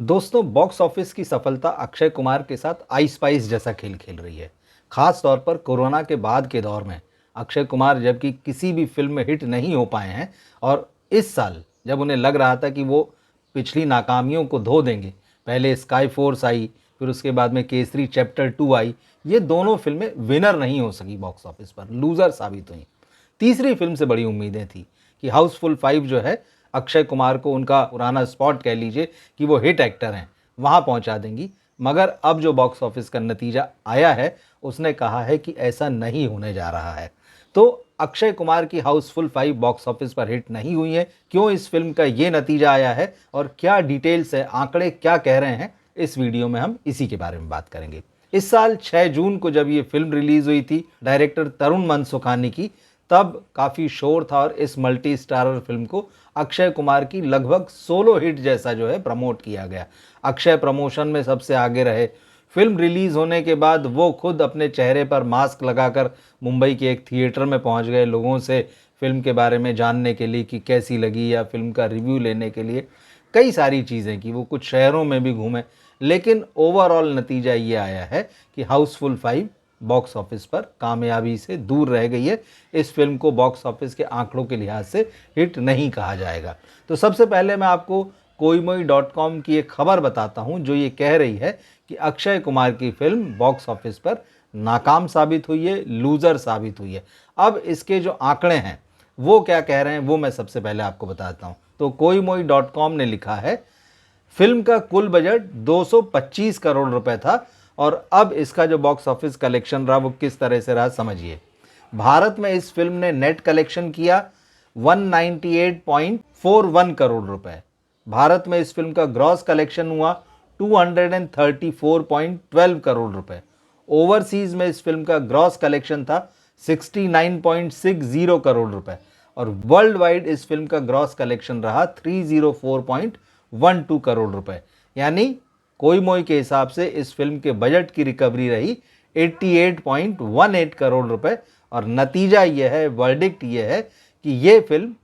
दोस्तों, box office की सफलता अक्षय कुमार के साथ आई स्पाइस जैसा खेल खेल रही है। खास तौर पर कोरोना के बाद के दौर में अक्षय कुमार जबकि किसी भी फिल्म में हिट नहीं हो पाए हैं, और इस साल जब उन्हें लग रहा था कि वो पिछली नाकामियों को धो देंगे, पहले स्काई फोर्स आई, फिर उसके बाद में केसरी चैप्टर 2 आई। ये दोनों फिल्में विनर नहीं हो सकी, बॉक्स ऑफिस पर लूजर साबित हुई। तीसरी फिल्म से बड़ी उम्मीदें थी कि हाउसफुल 5 जो है, अक्षय कुमार को उनका पुराना स्पॉट कह लीजिए कि वो हिट एक्टर हैं, वहाँ पहुँचा देंगी। मगर अब जो बॉक्स ऑफिस का नतीजा आया है, उसने कहा है कि ऐसा नहीं होने जा रहा है। तो अक्षय कुमार की हाउसफुल 5 बॉक्स ऑफिस पर हिट नहीं हुई है। क्यों इस फिल्म का ये नतीजा आया है और क्या डिटेल्स है, आंकड़े क्या कह रहे हैं, इस वीडियो में हम इसी के बारे में बात करेंगे। इस साल 6 जून को जब ये फिल्म रिलीज हुई थी डायरेक्टर तरुण मनसुखानी की, तब काफ़ी शोर था और इस मल्टी स्टारर फिल्म को अक्षय कुमार की लगभग सोलो हिट जैसा जो है प्रमोट किया गया। अक्षय प्रमोशन में सबसे आगे रहे। फिल्म रिलीज होने के बाद वो खुद अपने चेहरे पर मास्क लगाकर मुंबई के एक थिएटर में पहुंच गए लोगों से फिल्म के बारे में जानने के लिए कि कैसी लगी, या फिल्म का रिव्यू लेने के लिए कई सारी चीज़ें की। वो कुछ शहरों में भी घूमे, लेकिन ओवरऑल नतीजा ये आया है कि हाउसफुल 5 बॉक्स ऑफिस पर कामयाबी से दूर रह गई है। इस फिल्म को बॉक्स ऑफिस के आंकड़ों के लिहाज से हिट नहीं कहा जाएगा। तो सबसे पहले मैं आपको koimoi.com की एक खबर बताता हूं, जो ये कह रही है कि अक्षय कुमार की फिल्म बॉक्स ऑफिस पर नाकाम साबित हुई है, लूजर साबित हुई है। अब इसके जो आंकड़े हैं वो क्या कह रहे हैं, वो मैं सबसे पहले आपको बताता हूं। तो koimoi.com ने लिखा है, फिल्म का कुल बजट 225 करोड़ रुपए था, और अब इसका जो बॉक्स ऑफिस कलेक्शन रहा वो किस तरह से रहा समझिए। भारत में इस फिल्म ने नेट कलेक्शन किया 198.41 करोड़ रुपए। भारत में इस फिल्म का ग्रॉस कलेक्शन हुआ 234.12 करोड़ रुपए। ओवरसीज में इस फिल्म का ग्रॉस कलेक्शन था 69.60 करोड़ रुपए, और वर्ल्ड वाइड इस फिल्म का ग्रॉस कलेक्शन रहा 304.12 करोड़ रुपए। यानी कोई के हिसाब से इस फिल्म के बजट की रिकवरी रही 88.18 करोड़ रुपए, और नतीजा यह है, वर्डिक्ट यह है कि यह फिल्म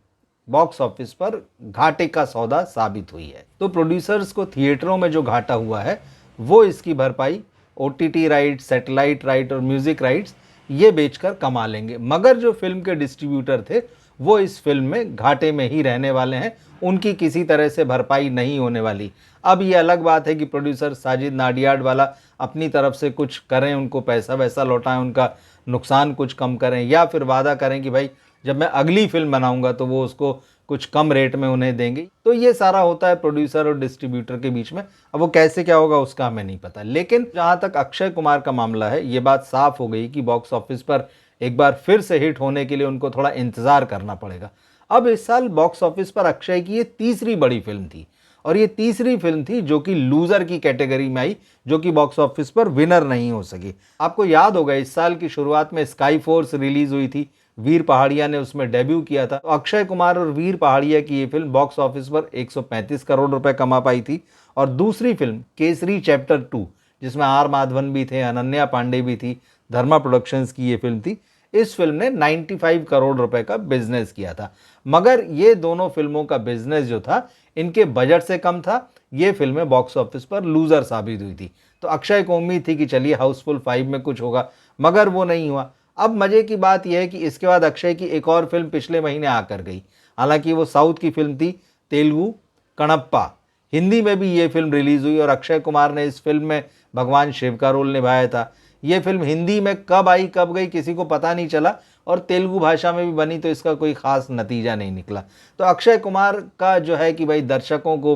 बॉक्स ऑफिस पर घाटे का सौदा साबित हुई है। तो प्रोड्यूसर्स को थिएटरों में जो घाटा हुआ है वो इसकी भरपाई ओटीटी राइट्स, सैटेलाइट राइट और म्यूजिक राइट्स ये बेचकर कमा लेंगे। मगर जो फिल्म के डिस्ट्रीब्यूटर थे वो इस फिल्म में घाटे में ही रहने वाले हैं, उनकी किसी तरह से भरपाई नहीं होने वाली। अब ये अलग बात है कि प्रोड्यूसर साजिद नाडियाड वाला अपनी तरफ से कुछ करें, उनको पैसा वैसा लौटाएं, उनका नुकसान कुछ कम करें, या फिर वादा करें कि भाई जब मैं अगली फिल्म बनाऊंगा तो वो उसको कुछ कम रेट में उन्हें देंगे। तो ये सारा होता है प्रोड्यूसर और डिस्ट्रीब्यूटर के बीच में। अब वो कैसे क्या होगा उसका हमें नहीं पता। लेकिन जहां तक अक्षय कुमार का मामला है, ये बात साफ हो गई कि बॉक्स ऑफिस पर एक बार फिर से हिट होने के लिए उनको थोड़ा इंतजार करना पड़ेगा। अब इस साल बॉक्स ऑफिस पर अक्षय की ये तीसरी बड़ी फिल्म थी, और ये तीसरी फिल्म थी जो कि लूजर की कैटेगरी में आई, जो कि बॉक्स ऑफिस पर विनर नहीं हो सकी। आपको याद होगा इस साल की शुरुआत में स्काई फोर्स रिलीज हुई थी, वीर पहाड़िया ने उसमें डेब्यू किया था। तो अक्षय कुमार और वीर पहाड़िया की ये फिल्म बॉक्स ऑफिस पर 135 करोड़ रुपए कमा पाई थी। और दूसरी फिल्म केसरी चैप्टर 2, जिसमें आर माधवन भी थे, अनन्या पांडे भी थी, धर्मा प्रोडक्शंस की ये फिल्म थी, इस फिल्म ने 95 करोड़ रुपए का बिजनेस किया था। मगर ये दोनों फिल्मों का बिजनेस जो था इनके बजट से कम था। ये फिल्में बॉक्स ऑफिस पर लूजर साबित हुई थी। तो अक्षय को उम्मीद थी कि चलिए हाउसफुल 5 में कुछ होगा, मगर वो नहीं हुआ। अब मजे की बात यह है कि इसके बाद अक्षय की एक और फिल्म पिछले महीने आकर गई। हालांकि वो साउथ की फिल्म थी, तेलुगु कणप्पा। हिंदी में भी ये फिल्म रिलीज हुई और अक्षय कुमार ने इस फिल्म में भगवान शिव का रोल निभाया था। ये फिल्म हिंदी में कब आई कब गई किसी को पता नहीं चला, और तेलुगु भाषा में भी बनी तो इसका कोई खास नतीजा नहीं निकला। तो अक्षय कुमार का जो है कि भाई दर्शकों को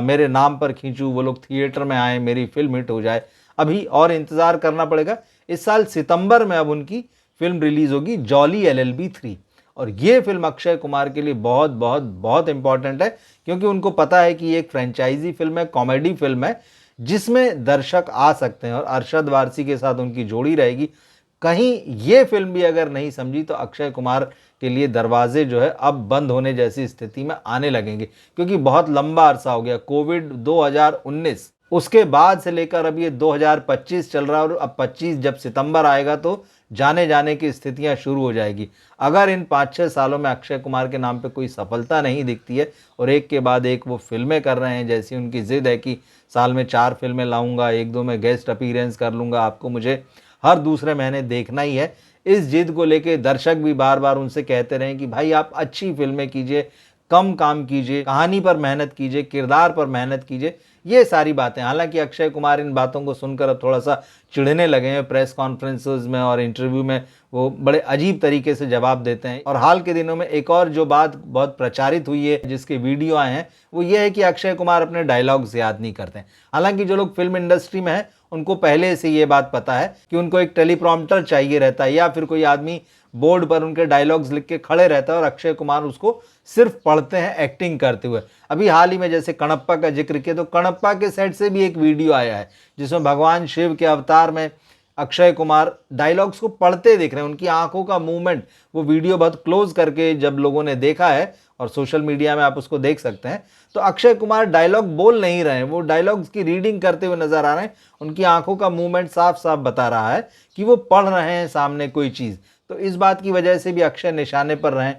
मेरे नाम पर खींचूं, वो लोग थिएटर में आए, मेरी फिल्म हिट हो जाए, अभी और इंतज़ार करना पड़ेगा। इस साल सितंबर में अब उनकी फिल्म रिलीज होगी जॉली LLB 3, और ये फिल्म अक्षय कुमार के लिए बहुत बहुत बहुत इंपॉर्टेंट है, क्योंकि उनको पता है कि ये एक फ्रेंचाइजी फिल्म है, कॉमेडी फिल्म है, जिसमें दर्शक आ सकते हैं और अरशद वारसी के साथ उनकी जोड़ी रहेगी। कहीं ये फिल्म भी अगर नहीं समझी तो अक्षय कुमार के लिए दरवाजे जो है अब बंद होने जैसी स्थिति में आने लगेंगे, क्योंकि बहुत लंबा अरसा हो गया। कोविड 2019, उसके बाद से लेकर अब ये 2025 चल रहा है, और अब 25 जब सितंबर आएगा तो जाने जाने की स्थितियां शुरू हो जाएगी। अगर इन 5-6 सालों में अक्षय कुमार के नाम पे कोई सफलता नहीं दिखती है और एक के बाद एक वो फिल्में कर रहे हैं, जैसी उनकी ज़िद है कि साल में 4 फिल्में लाऊंगा, 1-2 में गेस्ट अपीयरेंस कर लूँगा, आपको मुझे हर दूसरे महीने देखना ही है। इस जिद को लेके दर्शक भी बार बार उनसे कहते रहे कि भाई आप अच्छी फिल्में कीजिए, कम काम कीजिए, कहानी पर मेहनत कीजिए, किरदार पर मेहनत कीजिए, ये सारी बातें। हालांकि अक्षय कुमार इन बातों को सुनकर अब थोड़ा सा चिढ़ने लगे हैं। प्रेस कॉन्फ्रेंसेस में और इंटरव्यू में वो बड़े अजीब तरीके से जवाब देते हैं। और हाल के दिनों में एक और जो बात बहुत प्रचारित हुई है, जिसके वीडियो आए हैं, वो ये है कि अक्षय कुमार अपने डायलॉग्स याद नहीं करते हैं। हालांकि जो लोग फिल्म इंडस्ट्री में हैं उनको पहले से ये बात पता है कि उनको एक टेलीप्रॉम्प्टर चाहिए रहता है या फिर कोई आदमी बोर्ड पर उनके डायलॉग्स लिख के खड़े रहता है और अक्षय कुमार उसको सिर्फ पढ़ते हैं एक्टिंग करते हुए। अभी हाल ही में जैसे कणप्पा का जिक्र किया, तो कणप्पा के सेट से भी एक वीडियो आया है जिसमें भगवान शिव के अवतार में अक्षय कुमार डायलॉग्स को पढ़ते दिख रहे हैं। उनकी आंखों का मूवमेंट, वो वीडियो बहुत क्लोज करके जब लोगों ने देखा है और सोशल मीडिया में आप उसको देख सकते हैं, तो अक्षय कुमार डायलॉग बोल नहीं रहे हैं, वो डायलॉग्स की रीडिंग करते हुए नजर आ रहे हैं। उनकी आंखों का मूवमेंट साफ साफ बता रहा है कि वो पढ़ रहे हैं सामने कोई चीज़। तो इस बात की वजह से भी अक्षय निशाने पर रहे।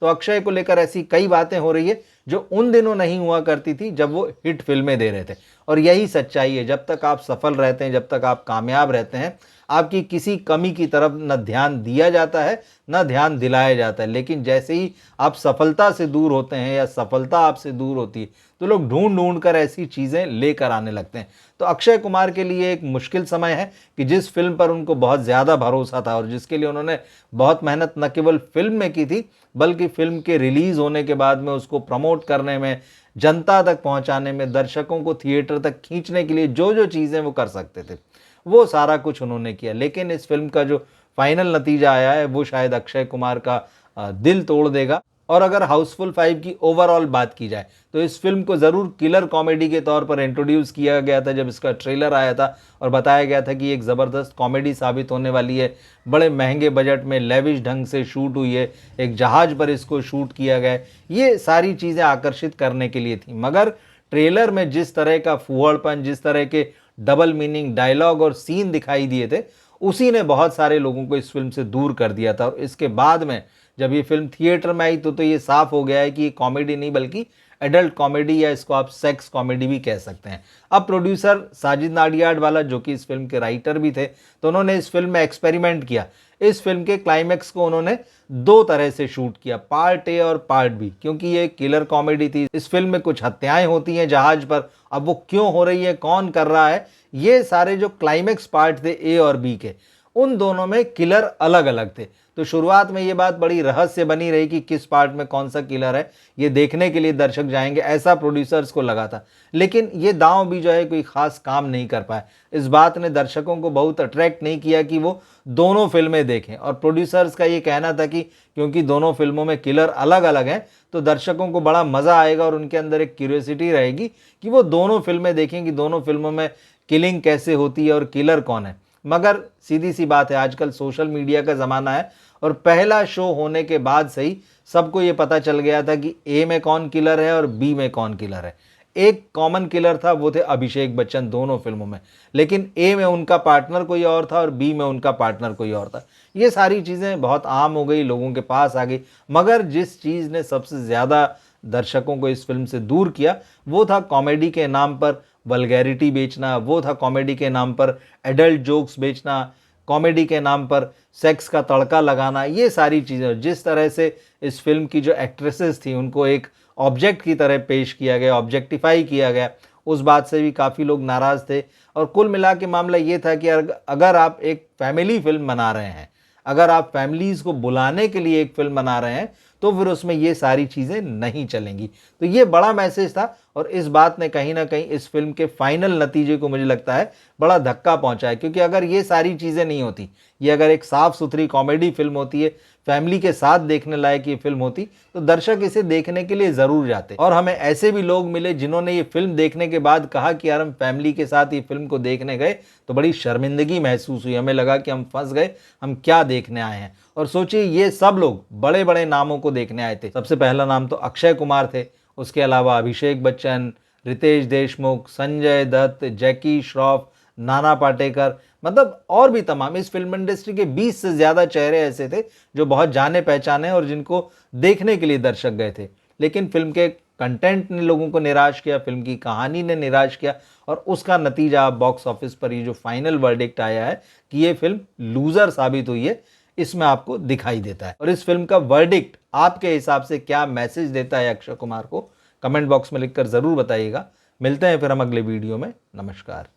तो अक्षय को लेकर ऐसी कई बातें हो रही है जो उन दिनों नहीं हुआ करती थी जब वो हिट फिल्में दे रहे थे। और यही सच्चाई है, जब तक आप सफल रहते हैं, जब तक आप कामयाब रहते हैं, आपकी किसी कमी की तरफ न ध्यान दिया जाता है न ध्यान दिलाया जाता है। लेकिन जैसे ही आप सफलता से दूर होते हैं या सफलता आपसे दूर होती है, तो लोग ढूंढ ढूंढ कर ऐसी चीज़ें लेकर आने लगते हैं। तो अक्षय कुमार के लिए एक मुश्किल समय है कि जिस फिल्म पर उनको बहुत ज़्यादा भरोसा था और जिसके लिए उन्होंने बहुत मेहनत न केवल फिल्म में की थी, बल्कि फिल्म के रिलीज़ होने के बाद में उसको प्रमोट करने में, जनता तक पहुंचाने में, दर्शकों को थिएटर तक खींचने के लिए जो जो चीज़ें वो कर सकते थे, वो सारा कुछ उन्होंने किया। लेकिन इस फिल्म का जो फाइनल नतीजा आया है वो शायद अक्षय कुमार का दिल तोड़ देगा। और अगर हाउसफुल 5 की ओवरऑल बात की जाए तो इस फिल्म को ज़रूर किलर कॉमेडी के तौर पर इंट्रोड्यूस किया गया था जब इसका ट्रेलर आया था, और बताया गया था कि एक ज़बरदस्त कॉमेडी साबित होने वाली है। बड़े महंगे बजट में लेविश ढंग से शूट हुई है, एक जहाज़ पर इसको शूट किया गया है। ये सारी चीज़ें आकर्षित करने के लिए थी, मगर ट्रेलर में जिस तरह का फूहड़पन, जिस तरह के डबल मीनिंग डायलॉग और सीन दिखाई दिए थे, उसी ने बहुत सारे लोगों को इस फिल्म से दूर कर दिया था। और इसके बाद में जब ये फिल्म थिएटर में आई तो ये साफ हो गया है कि ये कॉमेडी नहीं बल्कि एडल्ट कॉमेडी, या इसको आप सेक्स कॉमेडी भी कह सकते हैं। अब प्रोड्यूसर साजिद नाडियाडवाला, जो कि इस फिल्म के राइटर भी थे, तो उन्होंने इस फिल्म में एक्सपेरिमेंट किया। इस फिल्म के क्लाइमैक्स को उन्होंने 2 तरह से शूट किया, पार्ट ए और पार्ट बी, क्योंकि ये किलर कॉमेडी थी। इस फिल्म में कुछ हत्याएं होती हैं जहाज पर, अब वो क्यों हो रही है, कौन कर रहा है, ये सारे जो क्लाइमैक्स पार्ट थे ए और बी के, उन दोनों में किलर अलग अलग थे। तो शुरुआत में ये बात बड़ी रहस्य बनी रही कि किस पार्ट में कौन सा किलर है, ये देखने के लिए दर्शक जाएंगे, ऐसा प्रोड्यूसर्स को लगा था। लेकिन ये दांव भी जो है कोई खास काम नहीं कर पाया। इस बात ने दर्शकों को बहुत अट्रैक्ट नहीं किया कि वो दोनों फिल्में देखें। और प्रोड्यूसर्स का ये कहना था कि क्योंकि दोनों फिल्मों में किलर अलग अलग हैं, तो दर्शकों को बड़ा मज़ा आएगा और उनके अंदर एक क्यूरियोसिटी रहेगी कि वो दोनों फिल्में देखें कि दोनों फिल्मों में किलिंग कैसे होती है और किलर कौन है। मगर सीधी सी बात है, आजकल सोशल मीडिया का ज़माना है और पहला शो होने के बाद से ही सबको ये पता चल गया था कि ए में कौन किलर है और बी में कौन किलर है। एक कॉमन किलर था, वो थे अभिषेक बच्चन दोनों फिल्मों में, लेकिन ए में उनका पार्टनर कोई और था और बी में उनका पार्टनर कोई और था। ये सारी चीज़ें बहुत आम हो गई, लोगों के पास आ गई। मगर जिस चीज़ ने सबसे ज़्यादा दर्शकों को इस फिल्म से दूर किया, वो था कॉमेडी के नाम पर वल्गैरिटी बेचना, वो था कॉमेडी के नाम पर एडल्ट जोक्स बेचना, कॉमेडी के नाम पर सेक्स का तड़का लगाना। ये सारी चीज़ें, जिस तरह से इस फिल्म की जो एक्ट्रेसेस थी उनको एक ऑब्जेक्ट की तरह पेश किया गया, ऑब्जेक्टिफाई किया गया, उस बात से भी काफ़ी लोग नाराज़ थे। और कुल मिला के मामला ये था कि अगर आप एक फैमिली फिल्म बना रहे हैं, अगर आप फैमिलीज़ को बुलाने के लिए एक फिल्म बना रहे हैं, तो फिर उसमें ये सारी चीज़ें नहीं चलेंगी। तो ये बड़ा मैसेज था और इस बात ने कहीं ना कहीं इस फिल्म के फाइनल नतीजे को मुझे लगता है बड़ा धक्का पहुंचा है। क्योंकि अगर ये सारी चीज़ें नहीं होती, ये अगर एक साफ़ सुथरी कॉमेडी फिल्म होती है, फैमिली के साथ देखने लायक ये फिल्म होती, तो दर्शक इसे देखने के लिए ज़रूर जाते। और हमें ऐसे भी लोग मिले जिन्होंने ये फिल्म देखने के बाद कहा कि यार हम फैमिली के साथ ये फिल्म को देखने गए तो बड़ी शर्मिंदगी महसूस हुई, हमें लगा कि हम फंस गए, हम क्या देखने आए हैं। और सोचिए, ये सब लोग बड़े बड़े नामों को देखने आए थे। सबसे पहला नाम तो अक्षय कुमार थे, उसके अलावा अभिषेक बच्चन, रितेश देशमुख, संजय दत्त, जैकी श्रॉफ, नाना पाटेकर, मतलब और भी तमाम इस फिल्म इंडस्ट्री के 20 से ज़्यादा चेहरे ऐसे थे जो बहुत जाने पहचाने और जिनको देखने के लिए दर्शक गए थे। लेकिन फिल्म के कंटेंट ने लोगों को निराश किया, फिल्म की कहानी ने निराश किया, और उसका नतीजा बॉक्स ऑफिस पर ये जो फाइनल वर्डिक्ट आया है कि ये फिल्म लूजर साबित हुई है, इसमें आपको दिखाई देता है। और इस फिल्म का वर्डिक्ट आपके हिसाब से क्या मैसेज देता है अक्षय कुमार को, कमेंट बॉक्स में लिखकर जरूर बताइएगा। मिलते हैं फिर हम अगले वीडियो में। नमस्कार।